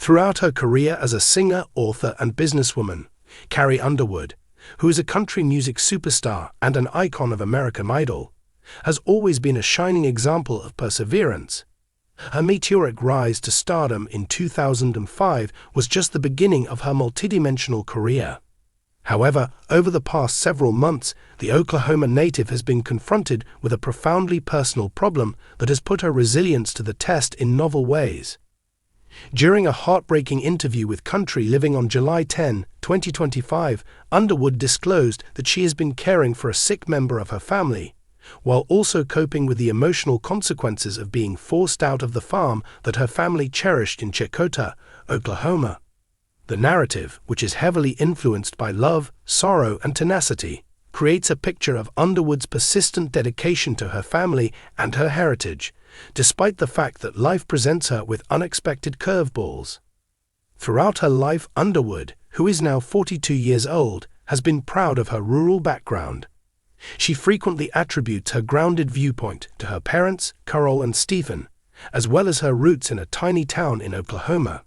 Throughout her career as a singer, author, and businesswoman, Carrie Underwood, who is a country music superstar and an icon of American Idol, has always been a shining example of perseverance. Her meteoric rise to stardom in 2005 was just the beginning of her multidimensional career. However, over the past several months, the Oklahoma native has been confronted with a profoundly personal problem that has put her resilience to the test in novel ways. During a heartbreaking interview with Country Living on July 10, 2025, Underwood disclosed that she has been caring for a sick member of her family, while also coping with the emotional consequences of being forced out of the farm that her family cherished in Checotah, Oklahoma. The narrative, which is heavily influenced by love, sorrow, and tenacity, creates a picture of Underwood's persistent dedication to her family and her heritage, despite the fact that life presents her with unexpected curveballs. Throughout her life, Underwood, who is now 42 years old, has been proud of her rural background. She frequently attributes her grounded viewpoint to her parents, Carol and Stephen, as well as her roots in a tiny town in Oklahoma.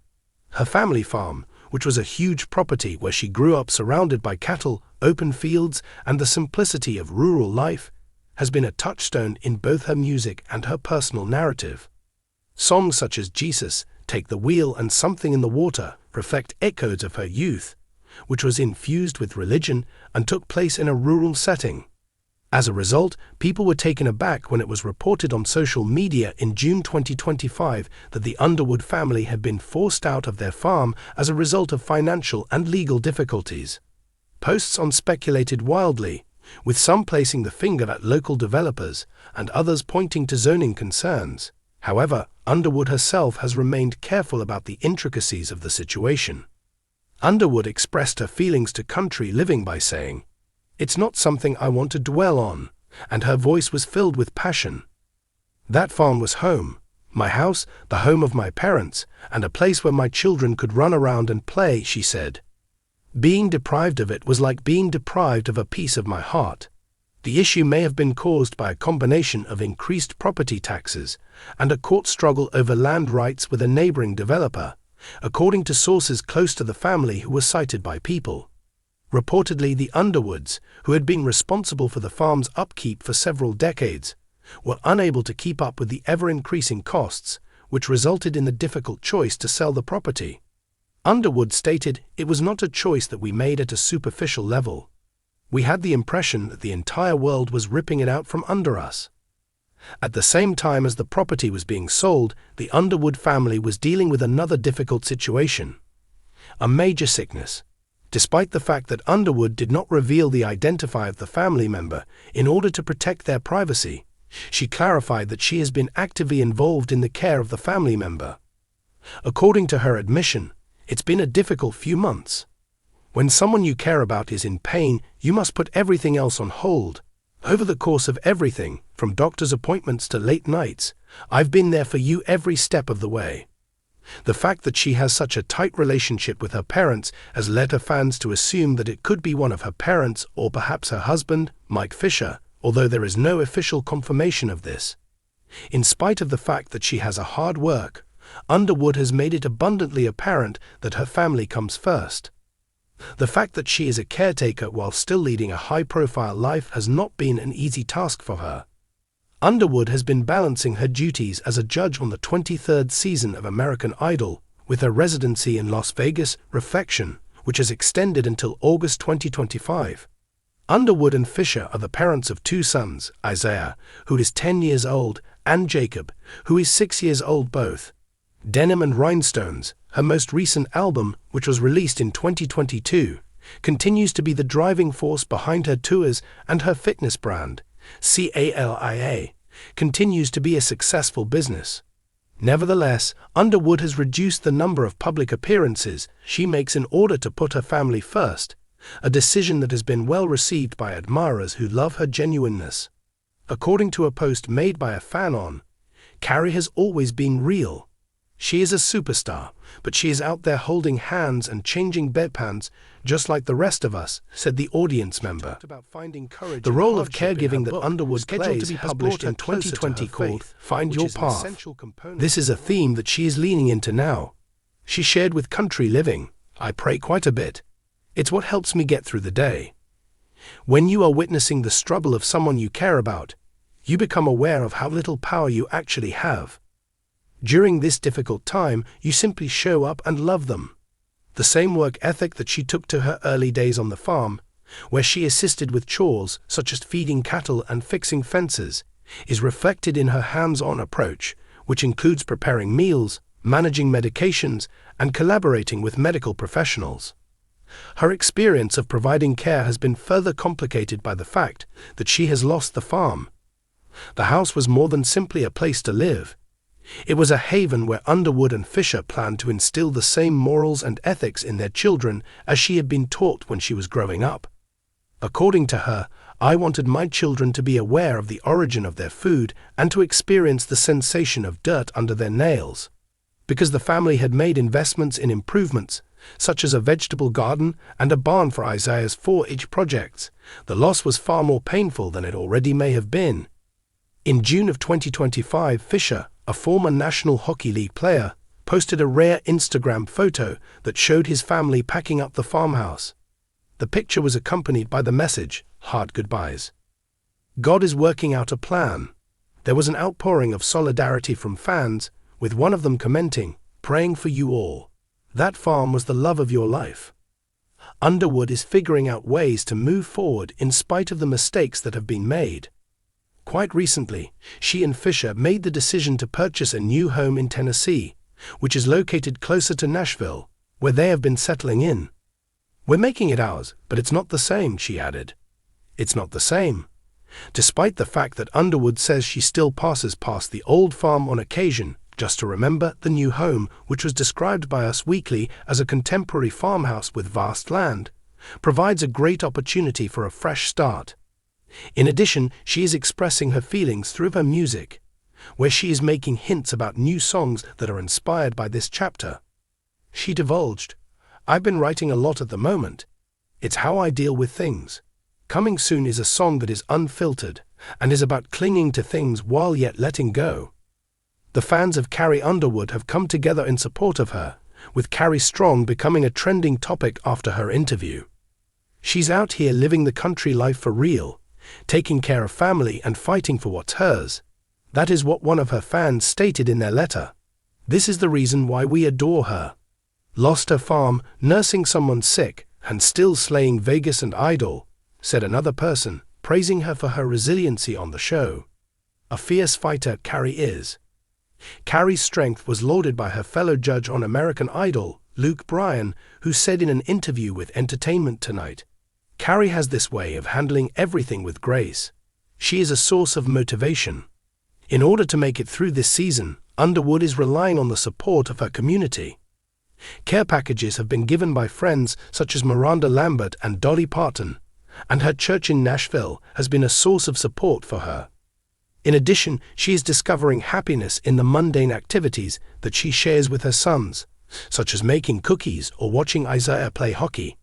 Her family farm, which was a huge property where she grew up surrounded by cattle, open fields, and the simplicity of rural life, has been a touchstone in both her music and her personal narrative. Songs such as Jesus, Take the Wheel, and Something in the Water reflect echoes of her youth, which was infused with religion and took place in a rural setting. As a result, people were taken aback when it was reported on social media in June 2025 that the Underwood family had been forced out of their farm as a result of financial and legal difficulties. Posts on speculated wildly, with some placing the finger at local developers and others pointing to zoning concerns. However, Underwood herself has remained careful about the intricacies of the situation. Underwood expressed her feelings to Country Living by saying, "It's not something I want to dwell on," and her voice was filled with passion. "That farm was home, my house, the home of my parents, and a place where my children could run around and play," she said. "Being deprived of it was like being deprived of a piece of my heart." The issue may have been caused by a combination of increased property taxes and a court struggle over land rights with a neighboring developer, according to sources close to the family who were cited by People. Reportedly, the Underwoods, who had been responsible for the farm's upkeep for several decades, were unable to keep up with the ever-increasing costs, which resulted in the difficult choice to sell the property. Underwood stated, "It was not a choice that we made at a superficial level. We had the impression that the entire world was ripping it out from under us." At the same time as the property was being sold, the Underwood family was dealing with another difficult situation: a major sickness. Despite the fact that Underwood did not reveal the identity of the family member in order to protect their privacy, she clarified that she has been actively involved in the care of the family member. According to her admission, "It's been a difficult few months. When someone you care about is in pain, you must put everything else on hold. Over the course of everything, from doctor's appointments to late nights, I've been there for you every step of the way." The fact that she has such a tight relationship with her parents has led her fans to assume that it could be one of her parents or perhaps her husband, Mike Fisher, although there is no official confirmation of this. In spite of the fact that she has a hard work, Underwood has made it abundantly apparent that her family comes first. The fact that she is a caretaker while still leading a high-profile life has not been an easy task for her. Underwood has been balancing her duties as a judge on the 23rd season of American Idol with her residency in Las Vegas, Reflection, which has extended until August 2025. Underwood and Fisher are the parents of two sons, Isaiah, who is 10 years old, and Jacob, who is 6 years old both. Denim and Rhinestones, her most recent album, which was released in 2022, continues to be the driving force behind her tours, and her fitness brand, CALIA, continues to be a successful business. Nevertheless, Underwood has reduced the number of public appearances she makes in order to put her family first, a decision that has been well received by admirers who love her genuineness. According to a post made by a fan on, "Carrie has always been real. She is a superstar, but she is out there holding hands and changing bedpans just like the rest of us," said the audience member. The role of caregiving that Underwood plays has brought in 2020 called Find Your Path. This is a theme that she is leaning into now. She shared with Country Living, "I pray quite a bit. It's what helps me get through the day." When you are witnessing the struggle of someone you care about, you become aware of how little power you actually have. During this difficult time, you simply show up and love them. The same work ethic that she took to her early days on the farm, where she assisted with chores such as feeding cattle and fixing fences, is reflected in her hands-on approach, which includes preparing meals, managing medications, and collaborating with medical professionals. Her experience of providing care has been further complicated by the fact that she has lost the farm. The house was more than simply a place to live. It was a haven where Underwood and Fisher planned to instill the same morals and ethics in their children as she had been taught when she was growing up. According to her, "I wanted my children to be aware of the origin of their food and to experience the sensation of dirt under their nails." Because the family had made investments in improvements, such as a vegetable garden and a barn for Isaiah's 4-H projects, the loss was far more painful than it already may have been. In June of 2025, Fisher, a former National Hockey League player, posted a rare Instagram photo that showed his family packing up the farmhouse. The picture was accompanied by the message, "Hard goodbyes." God is working out a plan. There was an outpouring of solidarity from fans, with one of them commenting, "Praying for you all. That farm was the love of your life." Underwood is figuring out ways to move forward in spite of the mistakes that have been made. Quite recently, she and Fisher made the decision to purchase a new home in Tennessee, which is located closer to Nashville, where they have been settling in. "We're making it ours, but it's not the same," she added. It's not the same. Despite the fact that Underwood says she still passes past the old farm on occasion, just to remember the new home, which was described by Us Weekly as a contemporary farmhouse with vast land, provides a great opportunity for a fresh start. In addition, she is expressing her feelings through her music, where she is making hints about new songs that are inspired by this chapter. She divulged, "I've been writing a lot at the moment. It's how I deal with things. Coming soon is a song that is unfiltered and is about clinging to things while yet letting go." The fans of Carrie Underwood have come together in support of her, with Carrie Strong becoming a trending topic after her interview. "She's out here living the country life for real, taking care of family and fighting for what's hers." That is what one of her fans stated in their letter. "This is the reason why we adore her. Lost her farm, nursing someone sick, and still slaying Vegas and Idol," said another person, praising her for her resiliency on the show. A fierce fighter Carrie is. Carrie's strength was lauded by her fellow judge on American Idol, Luke Bryan, who said in an interview with Entertainment Tonight, "Carrie has this way of handling everything with grace. She is a source of motivation." In order to make it through this season, Underwood is relying on the support of her community. Care packages have been given by friends such as Miranda Lambert and Dolly Parton, and her church in Nashville has been a source of support for her. In addition, she is discovering happiness in the mundane activities that she shares with her sons, such as making cookies or watching Isaiah play hockey.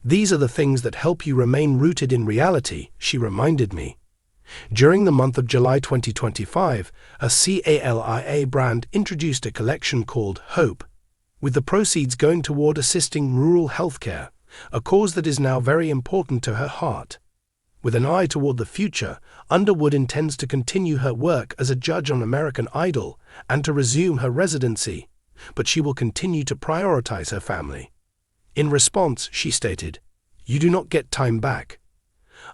"These are the things that help you remain rooted in reality," she reminded me. During the month of July 2025, a CALIA brand introduced a collection called Hope, with the proceeds going toward assisting rural healthcare, a cause that is now very important to her heart. With an eye toward the future, Underwood intends to continue her work as a judge on American Idol and to resume her residency, but she will continue to prioritize her family. In response, she stated, "You do not get time back.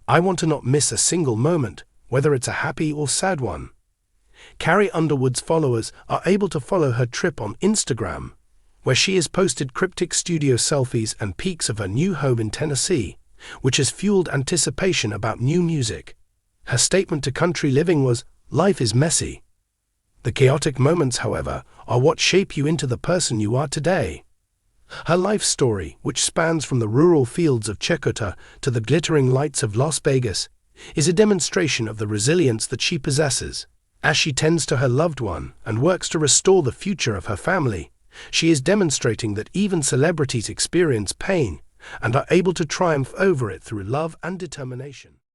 I want to not miss a single moment, whether it's a happy or sad one." Carrie Underwood's followers are able to follow her trip on Instagram, where she has posted cryptic studio selfies and peeks of her new home in Tennessee, which has fueled anticipation about new music. Her statement to Country Living was, "Life is messy. The chaotic moments, however, are what shape you into the person you are today." Her life story, which spans from the rural fields of Checotah to the glittering lights of Las Vegas, is a demonstration of the resilience that she possesses. As she tends to her loved one and works to restore the future of her family, she is demonstrating that even celebrities experience pain and are able to triumph over it through love and determination.